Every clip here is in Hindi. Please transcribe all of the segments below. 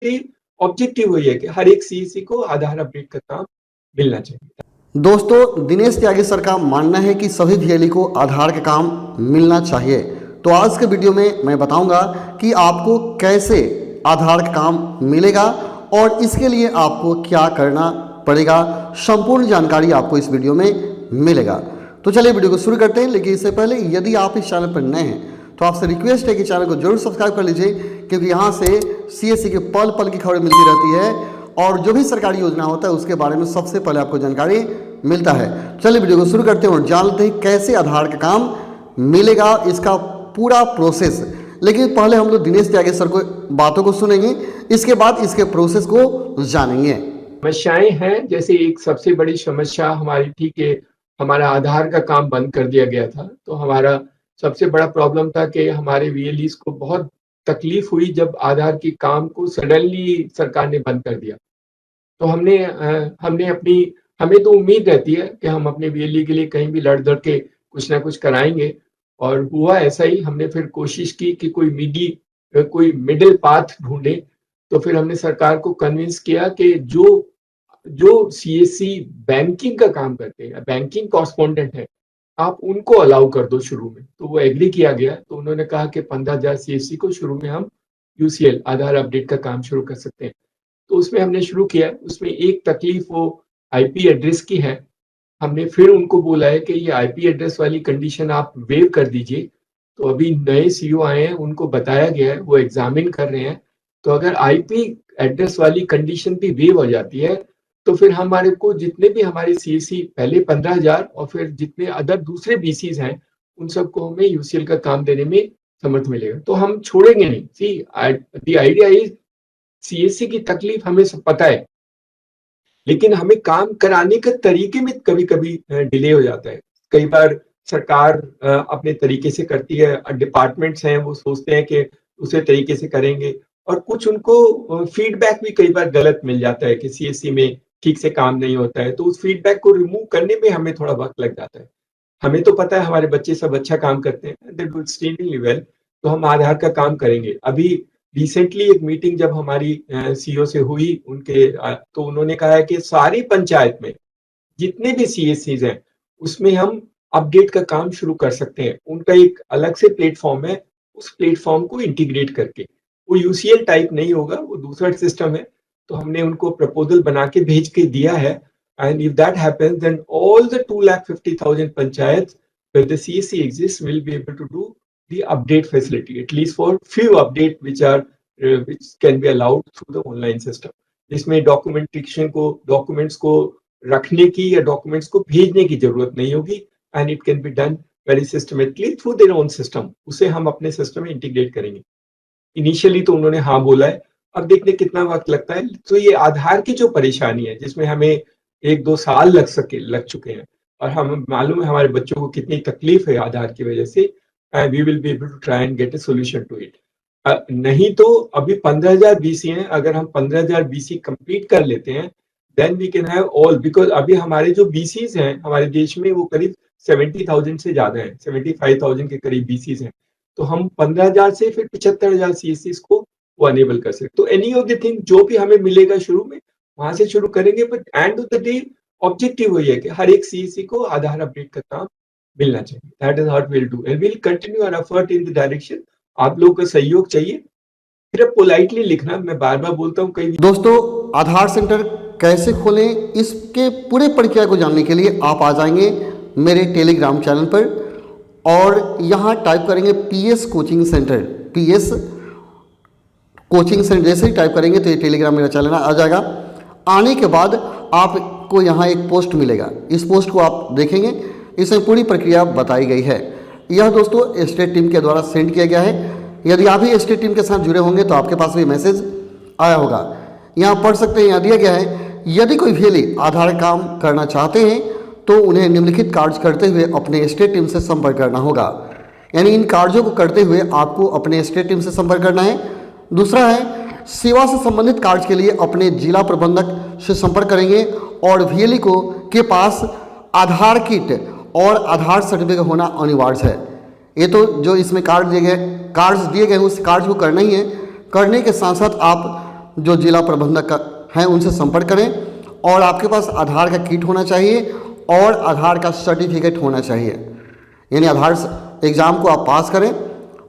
डे ऑब्जेक्टिव वही है कि हर एक सीएससी को आधार अपडेट का काम मिलना चाहिए। दोस्तों, दिनेश त्यागी सर का मानना है कि सभी वीएलई को आधार का काम मिलना चाहिए। तो आज के वीडियो में मैं बताऊंगा कि आपको कैसे आधार का काम मिलेगा और इसके लिए आपको क्या करना पड़ेगा। संपूर्ण जानकारी आपको इस वीडियो में मिलेगा। तो चलिए वीडियो को शुरू करते हैं। लेकिन इससे पहले यदि आप इस चैनल पर नए हैं तो आपसे रिक्वेस्ट है कि चैनल को जरूर सब्सक्राइब कर लीजिए, क्योंकि यहाँ से सीएससी के पल पल की खबरें मिलती रहती है और जो भी सरकारी योजना होता है उसके बारे में सबसे पहले आपको जानकारी मिलता है। चलिए वीडियो को शुरू करते हैं और जानते हैं कैसे आधार का काम मिलेगा, इसका पूरा प्रोसेस। लेकिन पहले हम लोग दिनेश त्यागी सर को बातों को सुनेंगे, इसके बाद इसके प्रोसेस को जानेंगे। समस्याएं हैं, जैसे एक सबसे बड़ी समस्या हमारी थी कि हमारा आधार का काम बंद कर दिया गया था। तो हमारा सबसे बड़ा प्रॉब्लम था कि हमारे वीएलईज को बहुत तकलीफ हुई जब आधार की काम को सडनली सरकार ने बंद कर दिया। तो हमें तो उम्मीद रहती है कि हम अपने वीएलई के लिए कहीं भी लड़ दड़ के कुछ ना कुछ कराएंगे, और हुआ ऐसा ही। हमने फिर कोशिश की कि कोई मिडिल पाथ ढूंढे। तो फिर हमने सरकार को कन्विंस किया कि जो सीएससी बैंकिंग का काम करते हैं, बैंकिंग कॉरेस्पॉन्डेंट है, आप उनको अलाउ कर दो शुरू में। तो वो एग्री किया गया। तो उन्होंने कहा कि 15,000 सीएससी को शुरू में हम यूसीएल आधार अपडेट का काम शुरू कर सकते हैं। तो उसमें हमने शुरू किया। उसमें एक तकलीफ वो आईपी एड्रेस की है। हमने फिर उनको बोला है कि ये आईपी एड्रेस वाली कंडीशन आप वेव कर दीजिए। तो अभी नए सीईओ आए हैं, उनको बताया गया है, वो एग्जामिन कर रहे हैं। तो अगर आईपी एड्रेस वाली कंडीशन भी वेव हो जाती है तो फिर हमारे को जितने भी हमारे सीएससी पहले 15,000 और फिर जितने अदर दूसरे बीसीज हैं उन सबको हमें यूसीएल का काम देने में समर्थ मिलेगा। तो हम छोड़ेंगे नहीं। See the idea is, CSC की तकलीफ हमें सब पता है, लेकिन हमें काम कराने के तरीके में कभी कभी डिले हो जाता है। कई बार सरकार अपने तरीके से करती है, डिपार्टमेंट्स हैं वो सोचते हैं कि उसी तरीके से करेंगे, और कुछ उनको फीडबैक भी कई बार गलत मिल जाता है कि सीएससी में ठीक से काम नहीं होता है। तो उस फीडबैक को रिमूव करने में हमें थोड़ा वक्त लग जाता है। हमें तो पता है हमारे बच्चे सब अच्छा काम करते हैं, दे डू एक्सट्रीमली वेल। तो हम आधार का काम करेंगे। अभी रिसेंटली एक मीटिंग जब हमारी सीईओ से हुई तो उन्होंने कहा है कि सारी पंचायत में जितने भी सीएससीज हैं उसमें हम अपडेट का काम शुरू कर सकते हैं। उनका एक अलग से प्लेटफॉर्म है, उस प्लेटफॉर्म को इंटीग्रेट करके। वो यूसीएल टाइप नहीं होगा, वो दूसरा सिस्टम है। तो हमने उनको प्रपोजल बना के भेज के दिया है। And if that happens then all the 250,000 panchayats where the CSC exists will be able to do the update facility, at least for few update which can be allowed through the online system, जिसमें डॉक्यूमेंट्स को रखने की या डॉक्यूमेंट्स को भेजने की जरूरत नहीं होगी। And it can be done very systematically through their own system. उसे हम अपने सिस्टम में इंटीग्रेट करेंगे। इनिशियली तो उन्होंने हाँ बोला है, अब देखने कितना वक्त लगता है। तो ये आधार की जो परेशानी है जिसमें हमें 1-2 साल लग चुके हैं, और हम मालूम है हमारे बच्चों को कितनी तकलीफ है आधार की वजह से, we will be able to try and get a solution to it. नहीं तो अभी 15,000 बीसी हैं, अगर हम 15,000 बीसी कंप्लीट कर लेते हैं then we can have all, because अभी हमारे जो बीसीज हैं हमारे देश में वो करीब 70,000 से ज्यादा है, 75,000 के करीब बीसीज हैं। तो हम 15,000 से फिर 75,000 सीएससी को वो अनेबल कर सकते। तो एनी ऑफ द थिंग जो भी हमें मिलेगा शुरू में वहां से शुरू करेंगे, but end of the day objective वही है कि हर एक सीएससी को आधार अपडेट का काम मिलना चाहिए। That is what will do and will continue our effort in the direction. आप लोगों का सहयोग चाहिए। फिर पोलाइटली लिखना, मैं बार बार बोलता हूँ कई। दोस्तों, आधार सेंटर कैसे खोलें इसके पूरे प्रक्रिया को जानने के लिए आप आ जाएंगे मेरे टेलीग्राम चैनल पर और यहाँ टाइप करेंगे PS coaching centre. PS coaching centre जैसे ही टाइप करेंगे तो ये टेलीग्राम मेरा चैनल आ जाएगा। आने के बाद आपको यहाँ एक पोस्ट मिलेगा, इस पोस्ट को आप देखेंगे, इसमें पूरी प्रक्रिया बताई गई है। यह दोस्तों स्टेट टीम के द्वारा सेंड किया गया है। यदि आप ही स्टेट टीम के साथ जुड़े होंगे तो आपके पास भी मैसेज आया होगा। यहाँ पढ़ सकते हैं, यहाँ दिया गया है, यदि कोई वीएलई आधार काम करना चाहते हैं तो उन्हें निम्नलिखित कार्य करते हुए अपने स्टेट टीम से संपर्क करना होगा। यानी इन कार्यों को करते हुए आपको अपने स्टेट टीम से संपर्क करना है। दूसरा है, सेवा से संबंधित कार्य के लिए अपने जिला प्रबंधक से संपर्क करेंगे और वीएलई को के पास आधार किट और आधार सर्टिफिकेट होना अनिवार्य है। ये तो जो इसमें कार्ड्स दिए गए उस कार्य को करना ही है। करने के साथ साथ आप जो जिला प्रबंधक हैं उनसे संपर्क करें और आपके पास आधार का किट होना चाहिए और आधार का सर्टिफिकेट होना चाहिए, यानी आधार एग्ज़ाम को आप पास करें।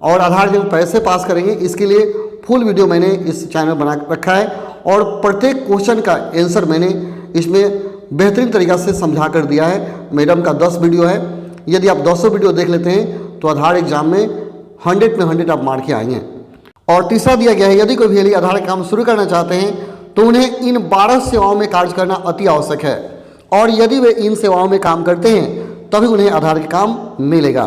और आधार जब पैसे पास करेंगे इसके लिए फुल वीडियो मैंने इस चैनल बना रखा है और प्रत्येक क्वेश्चन का आंसर मैंने इसमें बेहतरीन तरीक़ा से समझा कर दिया है। मैडम का 10 वीडियो है, यदि आप 200 वीडियो देख लेते हैं तो आधार एग्ज़ाम में 100 में 100 आप मार के आएंगे। और तीसरा दिया गया है, यदि कोई भी आधार का काम शुरू करना चाहते हैं तो उन्हें इन 12 सेवाओं में कार्य करना अति आवश्यक है और यदि वे इन सेवाओं में काम करते हैं तभी उन्हें आधार का काम मिलेगा।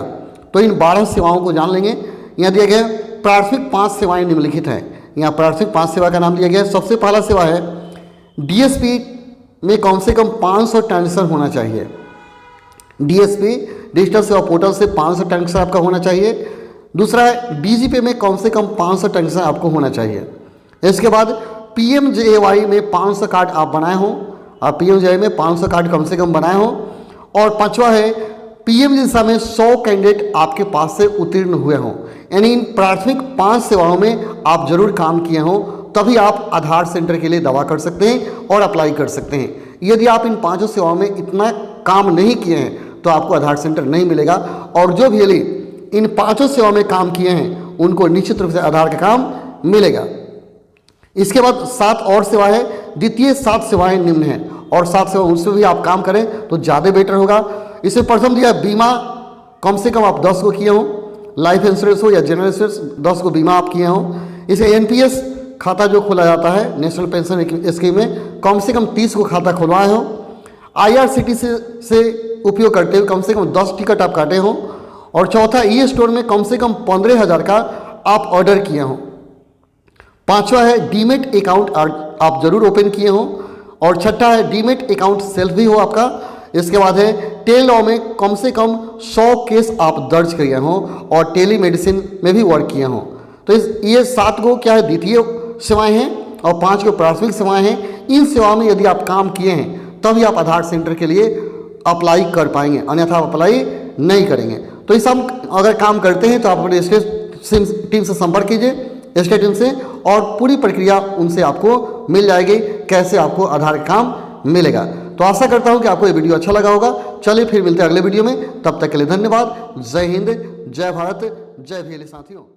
तो इन 12 सेवाओं को जान लेंगे। यहाँ दिया गया प्राथमिक 5 सेवाएं निम्नलिखित हैं। यहाँ प्राथमिक 5 सेवा का नाम दिया गया है। सबसे पहला सेवा है डीएसपी में कम से कम 500 ट्रांजेक्शन होना चाहिए। डीएसपी डिजिटल सेवा पोर्टल से 500 ट्रांजेक्शन आपका होना चाहिए। दूसरा है डीजीपी में कम से कम 500 ट्रांजेक्शन आपको होना चाहिए। इसके बाद पीएमजेएवाई में 500 कार्ड आप बनाए हों, आप पीएमजेएवाई में 500 कार्ड कम से कम बनाए हों। और पांचवा है पीएमजेएवाई में 100 कैंडिडेट आपके पास से उत्तीर्ण हुए हों, यानी इन प्राथमिक 5 सेवाओं में आप जरूर काम किए हों, तभी आप आधार सेंटर के लिए दावा कर सकते हैं और अप्लाई कर सकते हैं। यदि आप इन 5 सेवाओं में इतना काम नहीं किए हैं तो आपको आधार सेंटर नहीं मिलेगा। और जो भी इन 5 सेवाओं में काम किए हैं उनको निश्चित रूप से आधार का काम मिलेगा। इसके बाद 7 और सेवा है, द्वितीय 7 सेवाएं निम्न हैं और 7 सेवा उनसे भी आप काम करें तो ज़्यादा बेटर होगा। इसमें प्रथम दिया बीमा, कम से कम आप 10 को किए हों, लाइफ इंश्योरेंस हो या जनरल इंश्योरेंस 10 को बीमा आप किए हों। इसे एनपीएस खाता जो खोला जाता है नेशनल पेंशन स्कीम में कम से कम 30 को खाता खुलवाए हों। IRCTC से उपयोग करते हुए कम से कम 10 टिकट आप काटे हों। और चौथा ई स्टोर में कम से कम 15,000 का आप ऑर्डर किए हों। पांचवा है डीमेट अकाउंट आप जरूर ओपन किए हों। और छठा है डीमेट अकाउंट सेल्फ भी हो आपका। इसके बाद है टेल लॉ में कम से कम 100 केस आप दर्ज किए हों और टेली मेडिसिन में भी वर्क किए हों। तो ये 7 को क्या है द्वितीय सेवाएं हैं और 5 को प्राथमिक सेवाएं हैं। इन सेवाओं में यदि आप काम किए हैं तभी आप आधार सेंटर के लिए अप्लाई कर पाएंगे, अन्यथा आप अप्लाई नहीं करेंगे। तो ये सब अगर काम करते हैं तो आप अपने स्टेट टीम से संपर्क कीजिए, स्टेट टीम से, और पूरी प्रक्रिया उनसे आपको मिल जाएगी कैसे आपको आधार काम मिलेगा। तो आशा करता हूं कि आपको ये वीडियो अच्छा लगा होगा। चलिए फिर मिलते हैं अगले वीडियो में, तब तक के लिए धन्यवाद। जय हिंद, जय भारत, जय भील साथियों।